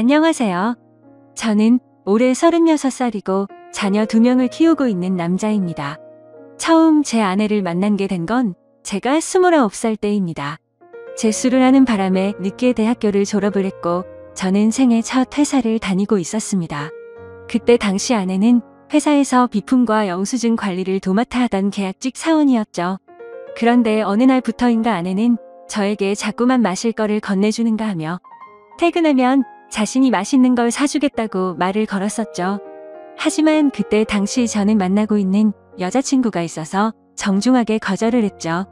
안녕하세요. 저는 올해 36살이고 자녀 2명을 키우고 있는 남자입니다. 처음 제 아내를 만난 게 된 건 제가 29살 때입니다. 재수를 하는 바람에 늦게 대학교를 졸업을 했고 저는 생애 첫 회사를 다니고 있었습니다. 그때 당시 아내는 회사에서 비품과 영수증 관리를 도맡아 하던 계약직 사원이었죠. 그런데 어느 날부터인가 아내는 저에게 자꾸만 마실 거를 건네주는가 하며 퇴근하면 자신이 맛있는 걸 사주겠다고 말을 걸었었죠. 하지만 그때 당시 저는 만나고 있는 여자친구가 있어서 정중하게 거절을 했죠.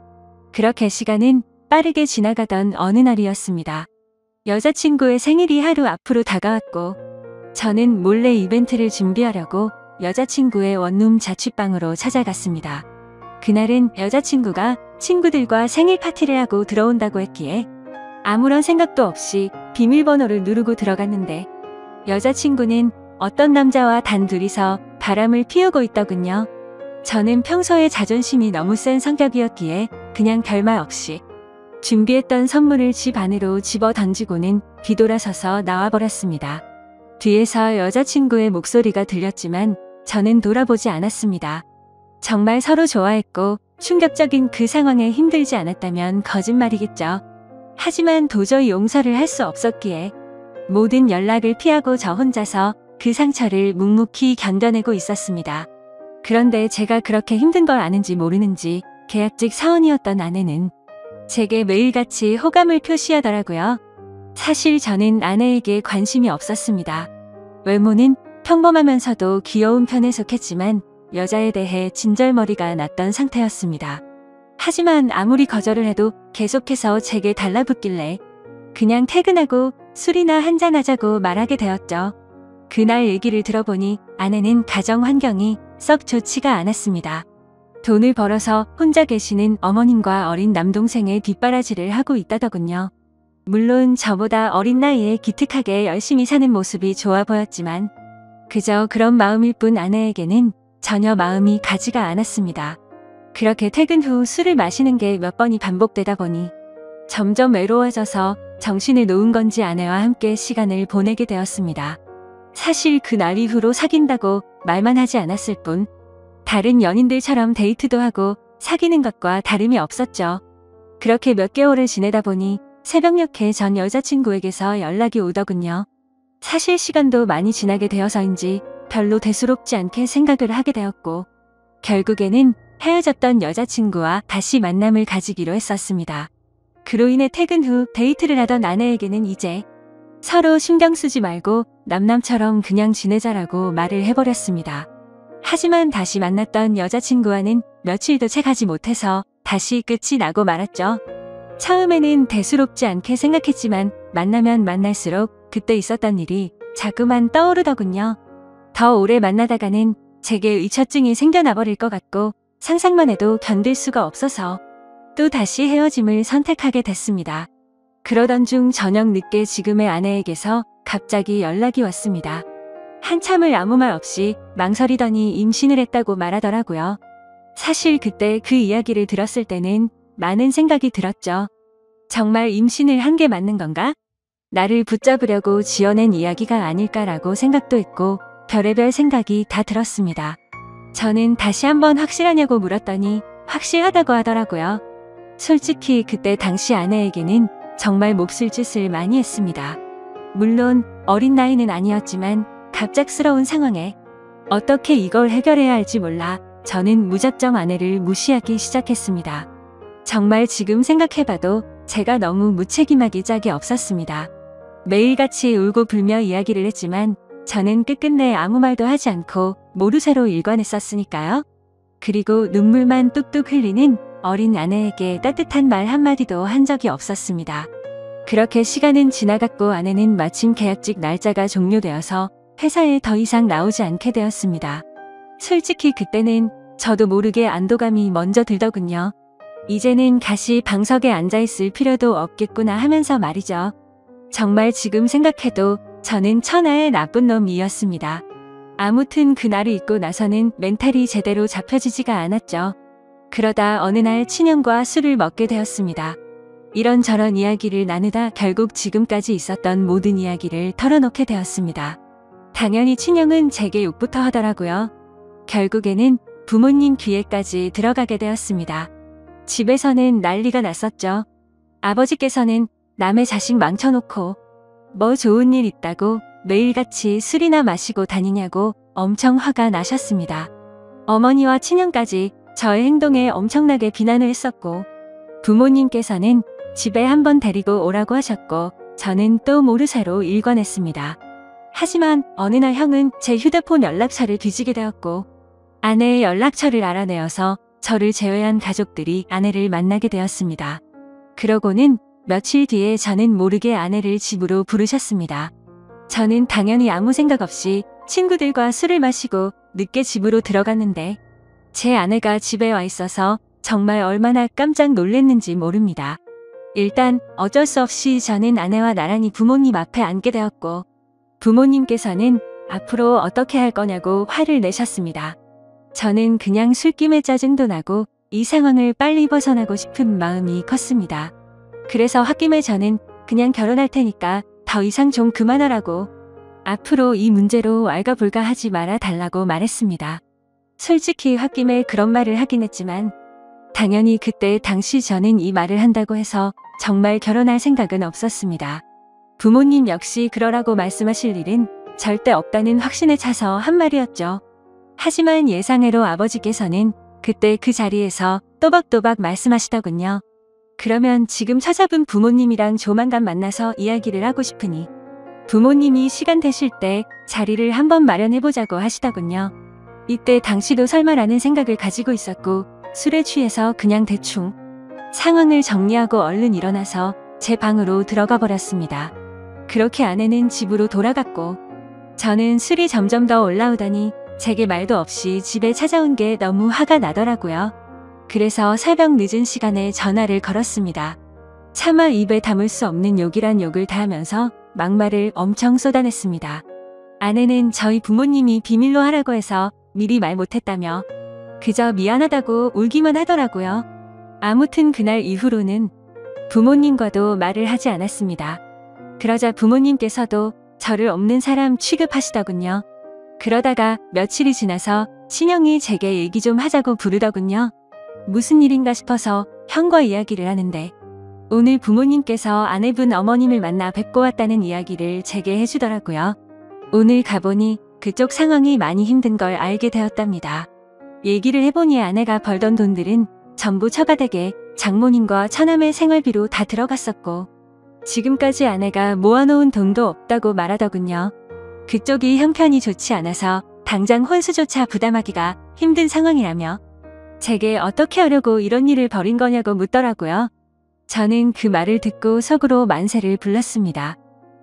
그렇게 시간은 빠르게 지나가던 어느 날이었습니다. 여자친구의 생일이 하루 앞으로 다가왔고 저는 몰래 이벤트를 준비하려고 여자친구의 원룸 자취방으로 찾아갔습니다. 그날은 여자친구가 친구들과 생일 파티를 하고 들어온다고 했기에 아무런 생각도 없이 비밀번호를 누르고 들어갔는데 여자친구는 어떤 남자와 단둘이서 바람을 피우고 있더군요. 저는 평소에 자존심이 너무 센 성격이었기에 그냥 별말 없이 준비했던 선물을 집 안으로 집어 던지고는 뒤돌아서서 나와버렸습니다. 뒤에서 여자친구의 목소리가 들렸지만 저는 돌아보지 않았습니다. 정말 서로 좋아했고 충격적인 그 상황에 힘들지 않았다면 거짓말이겠죠. 하지만 도저히 용서를 할 수 없었기에 모든 연락을 피하고 저 혼자서 그 상처를 묵묵히 견뎌내고 있었습니다. 그런데 제가 그렇게 힘든 걸 아는지 모르는지 계약직 사원이었던 아내는 제게 매일같이 호감을 표시하더라고요. 사실 저는 아내에게 관심이 없었습니다. 외모는 평범하면서도 귀여운 편에 속했지만 여자에 대해 진절머리가 났던 상태였습니다. 하지만 아무리 거절을 해도 계속해서 제게 달라붙길래 그냥 퇴근하고 술이나 한잔하자고 말하게 되었죠. 그날 얘기를 들어보니 아내는 가정 환경이 썩 좋지가 않았습니다. 돈을 벌어서 혼자 계시는 어머님과 어린 남동생의 뒷바라지를 하고 있다더군요. 물론 저보다 어린 나이에 기특하게 열심히 사는 모습이 좋아 보였지만 그저 그런 마음일 뿐 아내에게는 전혀 마음이 가지가 않았습니다. 그렇게 퇴근 후 술을 마시는 게 몇 번이 반복되다 보니 점점 외로워져서 정신을 놓은 건지 아내와 함께 시간을 보내게 되었습니다. 사실 그날 이후로 사귄다고 말만 하지 않았을 뿐 다른 연인들처럼 데이트도 하고 사귀는 것과 다름이 없었죠. 그렇게 몇 개월을 지내다 보니 새벽녘에 전 여자친구에게서 연락이 오더군요. 사실 시간도 많이 지나게 되어서인지 별로 대수롭지 않게 생각을 하게 되었고 결국에는 헤어졌던 여자친구와 다시 만남을 가지기로 했었습니다. 그로 인해 퇴근 후 데이트를 하던 아내에게는 이제 서로 신경 쓰지 말고 남남처럼 그냥 지내자라고 말을 해버렸습니다. 하지만 다시 만났던 여자친구와는 며칠도 채 가지 못해서 다시 끝이 나고 말았죠. 처음에는 대수롭지 않게 생각했지만 만나면 만날수록 그때 있었던 일이 자꾸만 떠오르더군요. 더 오래 만나다가는 제게 의처증이 생겨나 버릴 것 같고 상상만 해도 견딜 수가 없어서 또 다시 헤어짐을 선택하게 됐습니다. 그러던 중 저녁 늦게 지금의 아내에게서 갑자기 연락이 왔습니다. 한참을 아무 말 없이 망설이더니 임신을 했다고 말하더라고요. 사실 그때 그 이야기를 들었을 때는 많은 생각이 들었죠. 정말 임신을 한 게 맞는 건가? 나를 붙잡으려고 지어낸 이야기가 아닐까라고 생각도 했고 별의별 생각이 다 들었습니다. 저는 다시 한번 확실하냐고 물었더니 확실하다고 하더라고요. 솔직히 그때 당시 아내에게는 정말 몹쓸 짓을 많이 했습니다. 물론 어린 나이는 아니었지만 갑작스러운 상황에 어떻게 이걸 해결해야 할지 몰라 저는 무작정 아내를 무시하기 시작했습니다. 정말 지금 생각해봐도 제가 너무 무책임하기 짝이 없었습니다. 매일같이 울고 불며 이야기를 했지만 저는 끝끝내 아무 말도 하지 않고 모르쇠로 일관했었으니까요. 그리고 눈물만 뚝뚝 흘리는 어린 아내에게 따뜻한 말 한마디도 한 적이 없었습니다. 그렇게 시간은 지나갔고 아내는 마침 계약직 날짜가 종료되어서 회사에 더 이상 나오지 않게 되었습니다. 솔직히 그때는 저도 모르게 안도감이 먼저 들더군요. 이제는 다시 방석에 앉아있을 필요도 없겠구나 하면서 말이죠. 정말 지금 생각해도 저는 천하의 나쁜 놈이었습니다. 아무튼 그날을 잊고 나서는 멘탈이 제대로 잡혀지지가 않았죠. 그러다 어느 날 친형과 술을 먹게 되었습니다. 이런저런 이야기를 나누다 결국 지금까지 있었던 모든 이야기를 털어놓게 되었습니다. 당연히 친형은 제게 욕부터 하더라고요. 결국에는 부모님 귀에까지 들어가게 되었습니다. 집에서는 난리가 났었죠. 아버지께서는 남의 자식 망쳐놓고 뭐 좋은 일 있다고 매일같이 술이나 마시고 다니냐고 엄청 화가 나셨습니다. 어머니와 친형까지 저의 행동에 엄청나게 비난을 했었고 부모님께서는 집에 한번 데리고 오라고 하셨고 저는 또 모르쇠로 일관했습니다. 하지만 어느 날 형은 제 휴대폰 연락처를 뒤지게 되었고 아내의 연락처를 알아내어서 저를 제외한 가족들이 아내를 만나게 되었습니다. 그러고는 며칠 뒤에 저는 모르게 아내를 집으로 부르셨습니다. 저는 당연히 아무 생각 없이 친구들과 술을 마시고 늦게 집으로 들어갔는데 제 아내가 집에 와 있어서 정말 얼마나 깜짝 놀랐는지 모릅니다. 일단 어쩔 수 없이 저는 아내와 나란히 부모님 앞에 앉게 되었고 부모님께서는 앞으로 어떻게 할 거냐고 화를 내셨습니다. 저는 그냥 술김에 짜증도 나고 이 상황을 빨리 벗어나고 싶은 마음이 컸습니다. 그래서 홧김에 저는 그냥 결혼할 테니까 더 이상 좀 그만하라고 앞으로 이 문제로 왈가불가하지 말아 달라고 말했습니다. 솔직히 홧김에 그런 말을 하긴 했지만 당연히 그때 당시 저는 이 말을 한다고 해서 정말 결혼할 생각은 없었습니다. 부모님 역시 그러라고 말씀하실 일은 절대 없다는 확신에 차서 한 말이었죠. 하지만 예상외로 아버지께서는 그때 그 자리에서 또박또박 말씀하시더군요. 그러면 지금 찾아본 부모님이랑 조만간 만나서 이야기를 하고 싶으니 부모님이 시간 되실 때 자리를 한번 마련해보자고 하시더군요. 이때 당시도 설마라는 생각을 가지고 있었고 술에 취해서 그냥 대충 상황을 정리하고 얼른 일어나서 제 방으로 들어가 버렸습니다. 그렇게 아내는 집으로 돌아갔고 저는 술이 점점 더 올라오더니 제게 말도 없이 집에 찾아온 게 너무 화가 나더라고요. 그래서 새벽 늦은 시간에 전화를 걸었습니다. 차마 입에 담을 수 없는 욕이란 욕을 다 하면서 막말을 엄청 쏟아냈습니다. 아내는 저희 부모님이 비밀로 하라고 해서 미리 말 못했다며 그저 미안하다고 울기만 하더라고요. 아무튼 그날 이후로는 부모님과도 말을 하지 않았습니다. 그러자 부모님께서도 저를 없는 사람 취급하시더군요. 그러다가 며칠이 지나서 친형이 제게 얘기 좀 하자고 부르더군요. 무슨 일인가 싶어서 형과 이야기를 하는데 오늘 부모님께서 아내분 어머님을 만나 뵙고 왔다는 이야기를 제게 해주더라고요. 오늘 가보니 그쪽 상황이 많이 힘든 걸 알게 되었답니다. 얘기를 해보니 아내가 벌던 돈들은 전부 처가댁에 장모님과 처남의 생활비로 다 들어갔었고 지금까지 아내가 모아놓은 돈도 없다고 말하더군요. 그쪽이 형편이 좋지 않아서 당장 혼수조차 부담하기가 힘든 상황이라며 제게 어떻게 하려고 이런 일을 벌인 거냐고 묻더라고요. 저는 그 말을 듣고 속으로 만세를 불렀습니다.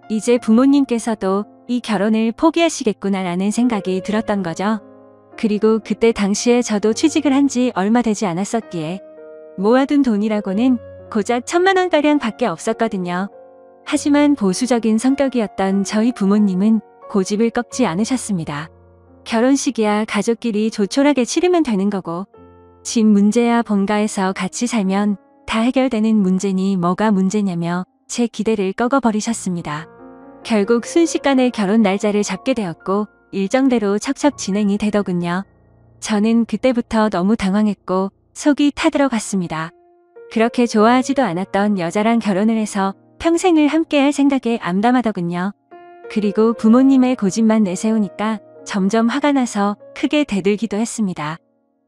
이제 부모님께서도 이 결혼을 포기하시겠구나라는 생각이 들었던 거죠. 그리고 그때 당시에 저도 취직을 한 지 얼마 되지 않았었기에 모아둔 돈이라고는 고작 1,000만 원가량 밖에 없었거든요. 하지만 보수적인 성격이었던 저희 부모님은 고집을 꺾지 않으셨습니다. 결혼식이야 가족끼리 조촐하게 치르면 되는 거고 집 문제야 본가에서 같이 살면 다 해결되는 문제니 뭐가 문제냐며 제 기대를 꺾어버리셨습니다. 결국 순식간에 결혼 날짜를 잡게 되었고 일정대로 척척 진행이 되더군요. 저는 그때부터 너무 당황했고 속이 타들어갔습니다. 그렇게 좋아하지도 않았던 여자랑 결혼을 해서 평생을 함께할 생각에 암담하더군요. 그리고 부모님의 고집만 내세우니까 점점 화가 나서 크게 대들기도 했습니다.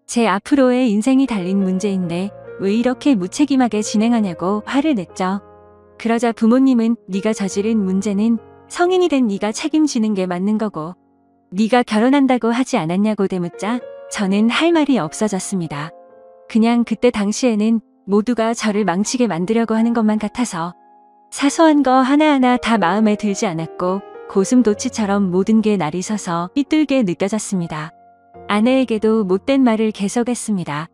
제 앞으로의 인생이 달린 문제인데 왜 이렇게 무책임하게 진행하냐고 화를 냈죠. 그러자 부모님은 네가 저지른 문제는 성인이 된 네가 책임지는 게 맞는 거고 네가 결혼한다고 하지 않았냐고 되묻자 저는 할 말이 없어졌습니다. 그냥 그때 당시에는 모두가 저를 망치게 만들려고 하는 것만 같아서 사소한 거 하나하나 다 마음에 들지 않았고 고슴도치처럼 모든 게 날이 서서 삐뚤게 느껴졌습니다. 아내에게도 못된 말을 계속했습니다.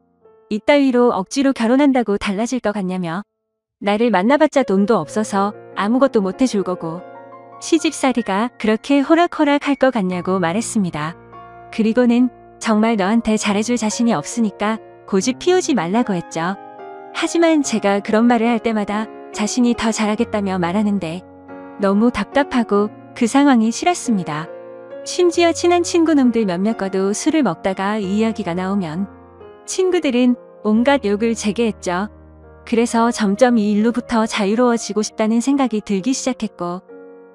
이따위로 억지로 결혼한다고 달라질 것 같냐며 나를 만나봤자 돈도 없어서 아무것도 못 해줄 거고 시집살이가 그렇게 호락호락 할 것 같냐고 말했습니다. 그리고는 정말 너한테 잘해줄 자신이 없으니까 고집 피우지 말라고 했죠. 하지만 제가 그런 말을 할 때마다 자신이 더 잘하겠다며 말하는데 너무 답답하고 그 상황이 싫었습니다. 심지어 친한 친구놈들 몇몇과도 술을 먹다가 이 이야기가 나오면 친구들은 온갖 욕을 제게 했죠. 그래서 점점 이 일로부터 자유로워지고 싶다는 생각이 들기 시작했고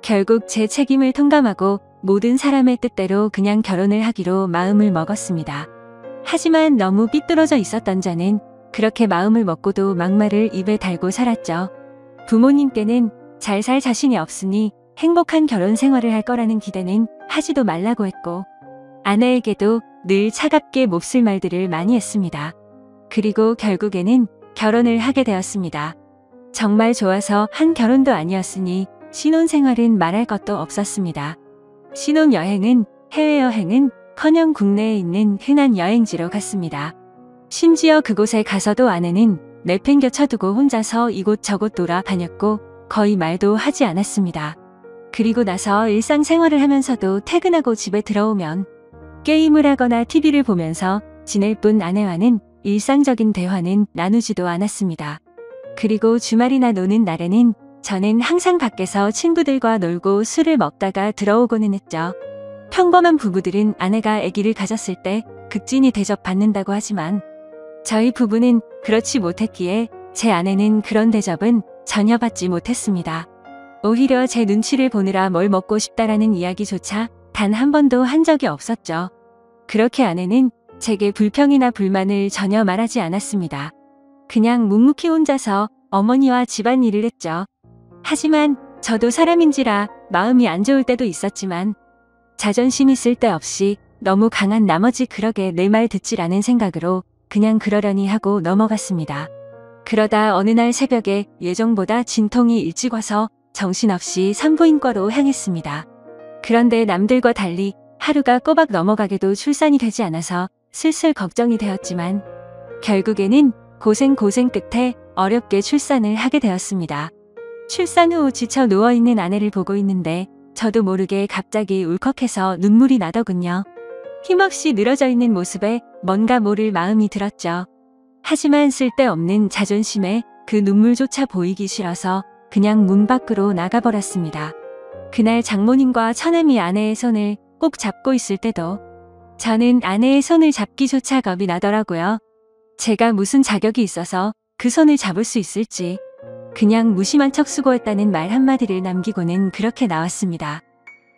결국 제 책임을 통감하고 모든 사람의 뜻대로 그냥 결혼을 하기로 마음을 먹었습니다. 하지만 너무 삐뚤어져 있었던 저는 그렇게 마음을 먹고도 막말을 입에 달고 살았죠. 부모님께는 잘 살 자신이 없으니 행복한 결혼 생활을 할 거라는 기대는 하지도 말라고 했고 아내에게도 늘 차갑게 몹쓸 말들을 많이 했습니다. 그리고 결국에는 결혼을 하게 되었습니다. 정말 좋아서 한 결혼도 아니었으니 신혼생활은 말할 것도 없었습니다. 신혼여행은 해외여행은커녕 국내에 있는 흔한 여행지로 갔습니다. 심지어 그곳에 가서도 아내는 내팽겨쳐두고 혼자서 이곳저곳 돌아다녔고 거의 말도 하지 않았습니다. 그리고 나서 일상생활을 하면서도 퇴근하고 집에 들어오면 게임을 하거나 TV를 보면서 지낼 뿐 아내와는 일상적인 대화는 나누지도 않았습니다. 그리고 주말이나 노는 날에는 저는 항상 밖에서 친구들과 놀고 술을 먹다가 들어오고는 했죠. 평범한 부부들은 아내가 아기를 가졌을 때 극진히 대접받는다고 하지만 저희 부부는 그렇지 못했기에 제 아내는 그런 대접은 전혀 받지 못했습니다. 오히려 제 눈치를 보느라 뭘 먹고 싶다라는 이야기조차 단 한 번도 한 적이 없었죠. 그렇게 아내는 제게 불평이나 불만을 전혀 말하지 않았습니다. 그냥 묵묵히 혼자서 어머니와 집안일을 했죠. 하지만 저도 사람인지라 마음이 안 좋을 때도 있었지만 자존심이 쓸데없이 너무 강한 나머지 그러게 내 말 듣질 않은 생각으로 그냥 그러려니 하고 넘어갔습니다. 그러다 어느 날 새벽에 예정보다 진통이 일찍 와서 정신없이 산부인과로 향했습니다. 그런데 남들과 달리 하루가 꼬박 넘어가게도 출산이 되지 않아서 슬슬 걱정이 되었지만 결국에는 고생 끝에 어렵게 출산을 하게 되었습니다. 출산 후 지쳐 누워있는 아내를 보고 있는데 저도 모르게 갑자기 울컥해서 눈물이 나더군요. 힘없이 늘어져 있는 모습에 뭔가 모를 마음이 들었죠. 하지만 쓸데없는 자존심에 그 눈물조차 보이기 싫어서 그냥 문 밖으로 나가버렸습니다. 그날 장모님과 처남이 아내의 손을 꼭 잡고 있을 때도 저는 아내의 손을 잡기조차 겁이 나더라고요. 제가 무슨 자격이 있어서 그 손을 잡을 수 있을지 그냥 무심한 척 수고했다는 말 한마디를 남기고는 그렇게 나왔습니다.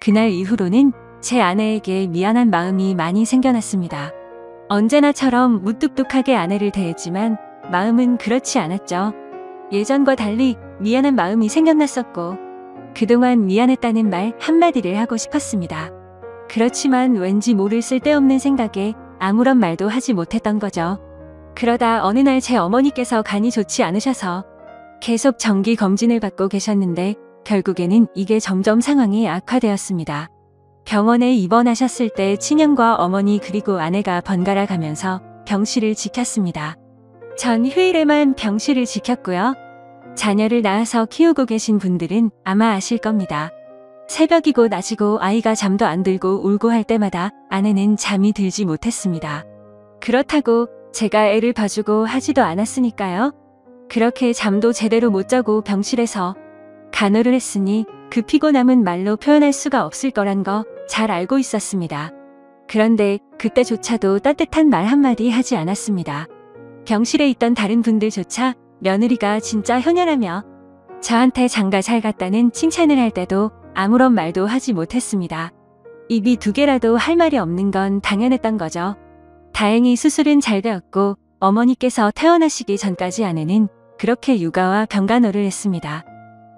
그날 이후로는 제 아내에게 미안한 마음이 많이 생겨났습니다. 언제나처럼 무뚝뚝하게 아내를 대했지만 마음은 그렇지 않았죠. 예전과 달리 미안한 마음이 생겨났었고 그동안 미안했다는 말 한마디를 하고 싶었습니다. 그렇지만 왠지 모를 쓸데없는 생각에 아무런 말도 하지 못했던 거죠. 그러다 어느 날 제 어머니께서 간이 좋지 않으셔서 계속 정기 검진을 받고 계셨는데 결국에는 이게 점점 상황이 악화되었습니다. 병원에 입원하셨을 때 친형과 어머니 그리고 아내가 번갈아 가면서 병실을 지켰습니다. 전 휴일에만 병실을 지켰고요. 자녀를 낳아서 키우고 계신 분들은 아마 아실 겁니다. 새벽이고 낮이고 아이가 잠도 안 들고 울고 할 때마다 아내는 잠이 들지 못했습니다. 그렇다고 제가 애를 봐주고 하지도 않았으니까요. 그렇게 잠도 제대로 못 자고 병실에서 간호를 했으니 그 피곤함은 말로 표현할 수가 없을 거란 거 잘 알고 있었습니다. 그런데 그때조차도 따뜻한 말 한마디 하지 않았습니다. 병실에 있던 다른 분들조차 며느리가 진짜 효녀라며 저한테 장가 잘 갔다는 칭찬을 할 때도 아무런 말도 하지 못했습니다. 입이 두 개라도 할 말이 없는 건 당연했던 거죠. 다행히 수술은 잘 되었고 어머니께서 태어나시기 전까지 아내는 그렇게 육아와 병간호를 했습니다.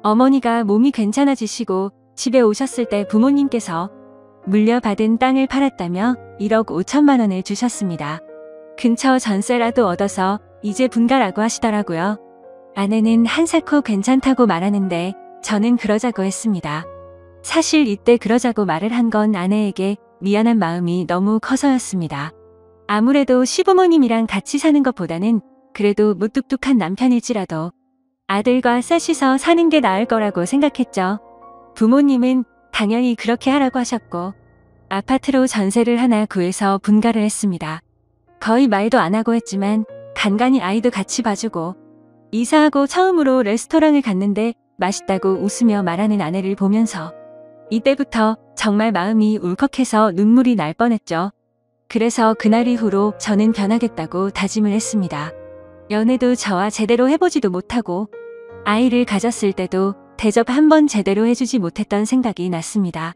어머니가 몸이 괜찮아지시고 집에 오셨을 때 부모님께서 물려받은 땅을 팔았다며 1억 5천만 원을 주셨습니다. 근처 전세라도 얻어서 이제 분가라고 하시더라고요. 아내는 한사코 괜찮다고 말하는데 저는 그러자고 했습니다. 사실 이때 그러자고 말을 한 건 아내에게 미안한 마음이 너무 커서였습니다. 아무래도 시부모님이랑 같이 사는 것보다는 그래도 무뚝뚝한 남편일지라도 아들과 셋이서 사는 게 나을 거라고 생각했죠. 부모님은 당연히 그렇게 하라고 하셨고 아파트로 전세를 하나 구해서 분가를 했습니다. 거의 말도 안 하고 했지만 간간히 아이도 같이 봐주고 이사하고 처음으로 레스토랑을 갔는데 맛있다고 웃으며 말하는 아내를 보면서 이때부터 정말 마음이 울컥해서 눈물이 날 뻔했죠. 그래서 그날 이후로 저는 변하겠다고 다짐을 했습니다. 연애도 저와 제대로 해보지도 못하고 아이를 가졌을 때도 대접 한 번 제대로 해주지 못했던 생각이 났습니다.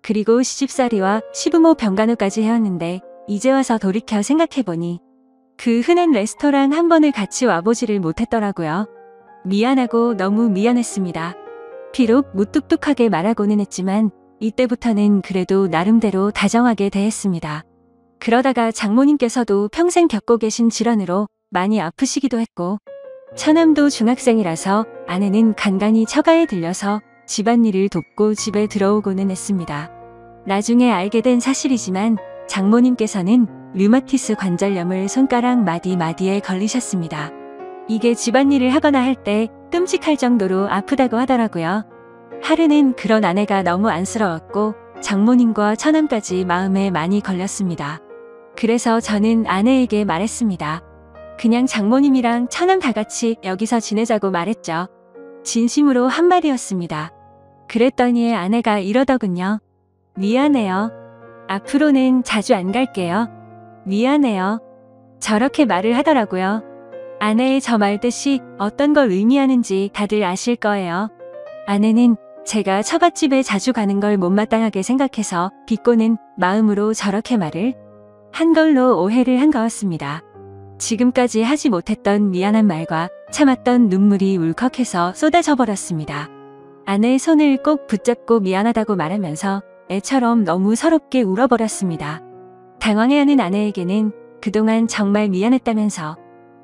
그리고 시집살이와 시부모 병간호까지 해왔는데 이제 와서 돌이켜 생각해보니 그 흔한 레스토랑 한 번을 같이 와보지를 못했더라고요. 미안하고 너무 미안했습니다. 비록 무뚝뚝하게 말하고는 했지만 이때부터는 그래도 나름대로 다정하게 대했습니다. 그러다가 장모님께서도 평생 겪고 계신 질환으로 많이 아프시기도 했고 처남도 중학생이라서 아내는 간간히 처가에 들려서 집안일을 돕고 집에 들어오고는 했습니다. 나중에 알게 된 사실이지만 장모님께서는 류마티스 관절염을 손가락 마디마디에 걸리셨습니다. 이게 집안일을 하거나 할 때 끔찍할 정도로 아프다고 하더라고요. 하루는 그런 아내가 너무 안쓰러웠고 장모님과 처남까지 마음에 많이 걸렸습니다. 그래서 저는 아내에게 말했습니다. 그냥 장모님이랑 처남 다 같이 여기서 지내자고 말했죠. 진심으로 한 말이었습니다. 그랬더니 아내가 이러더군요. 미안해요. 앞으로는 자주 안 갈게요. 미안해요. 저렇게 말을 하더라고요. 아내의 저 말 뜻이 어떤 걸 의미하는지 다들 아실 거예요. 아내는 제가 처갓집에 자주 가는 걸 못마땅하게 생각해서 비꼬는 마음으로 저렇게 말을 한 걸로 오해를 한 거였습니다. 지금까지 하지 못했던 미안한 말과 참았던 눈물이 울컥해서 쏟아져 버렸습니다. 아내의 손을 꼭 붙잡고 미안하다고 말하면서 애처럼 너무 서럽게 울어버렸습니다. 당황해하는 아내에게는 그동안 정말 미안했다면서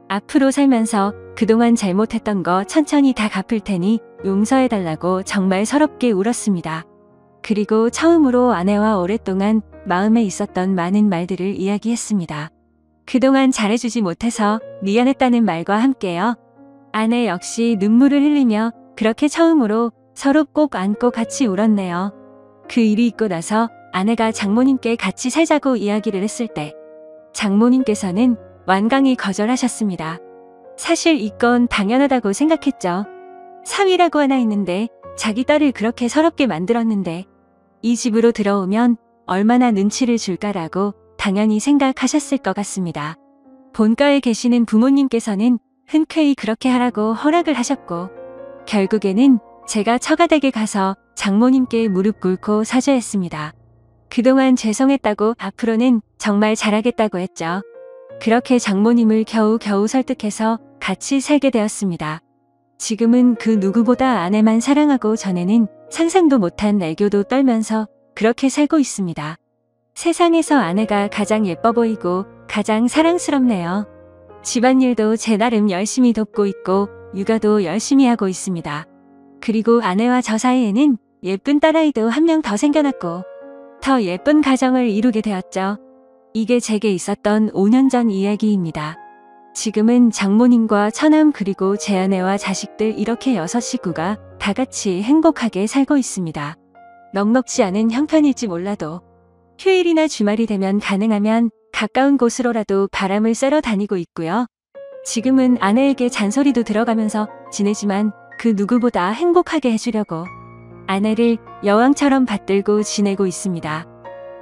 앞으로 살면서 그동안 잘못했던 거 천천히 다 갚을 테니 용서해달라고 정말 서럽게 울었습니다. 그리고 처음으로 아내와 오랫동안 마음에 있었던 많은 말들을 이야기했습니다. 그동안 잘해주지 못해서 미안했다는 말과 함께요. 아내 역시 눈물을 흘리며 그렇게 처음으로 서로 꼭 안고 같이 울었네요. 그 일이 있고 나서 아내가 장모님께 같이 살자고 이야기를 했을 때 장모님께서는 완강히 거절하셨습니다. 사실 이건 당연하다고 생각했죠. 사위라고 하나 있는데 자기 딸을 그렇게 서럽게 만들었는데 이 집으로 들어오면 얼마나 눈치를 줄까라고 당연히 생각하셨을 것 같습니다. 본가에 계시는 부모님께서는 흔쾌히 그렇게 하라고 허락을 하셨고 결국에는 제가 처가댁에 가서 장모님께 무릎 꿇고 사죄했습니다. 그동안 죄송했다고 앞으로는 정말 잘하겠다고 했죠. 그렇게 장모님을 겨우겨우 설득해서 같이 살게 되었습니다. 지금은 그 누구보다 아내만 사랑하고 전에는 상상도 못한 애교도 떨면서 그렇게 살고 있습니다. 세상에서 아내가 가장 예뻐 보이고 가장 사랑스럽네요. 집안일도 제 나름 열심히 돕고 있고 육아도 열심히 하고 있습니다. 그리고 아내와 저 사이에는 예쁜 딸아이도 한 명 더 생겨났고 더 예쁜 가정을 이루게 되었죠. 이게 제게 있었던 5년 전 이야기입니다. 지금은 장모님과 처남 그리고 제 아내와 자식들 이렇게 6 식구가 다 같이 행복하게 살고 있습니다. 넉넉지 않은 형편일지 몰라도 휴일이나 주말이 되면 가능하면 가까운 곳으로라도 바람을 쐬러 다니고 있고요. 지금은 아내에게 잔소리도 들어가면서 지내지만 그 누구보다 행복하게 해주려고 아내를 여왕처럼 받들고 지내고 있습니다.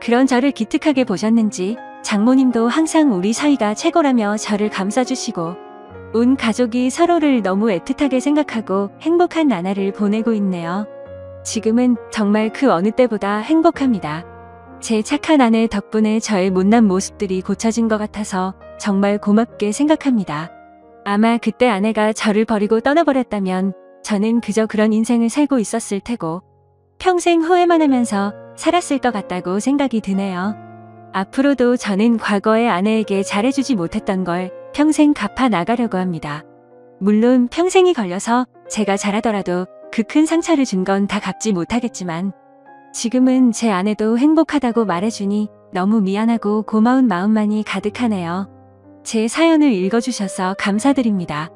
그런 저를 기특하게 보셨는지 장모님도 항상 우리 사이가 최고라며 저를 감싸주시고 온 가족이 서로를 너무 애틋하게 생각하고 행복한 나날을 보내고 있네요. 지금은 정말 그 어느 때보다 행복합니다. 제 착한 아내 덕분에 저의 못난 모습들이 고쳐진 것 같아서 정말 고맙게 생각합니다. 아마 그때 아내가 저를 버리고 떠나버렸다면 저는 그저 그런 인생을 살고 있었을 테고 평생 후회만 하면서 살았을 것 같다고 생각이 드네요. 앞으로도 저는 과거의 아내에게 잘해주지 못했던 걸 평생 갚아 나가려고 합니다. 물론 평생이 걸려서 제가 잘하더라도 그 큰 상처를 준 건 다 갚지 못하겠지만 지금은 제 아내도 행복하다고 말해주니 너무 미안하고 고마운 마음만이 가득하네요. 제 사연을 읽어주셔서 감사드립니다.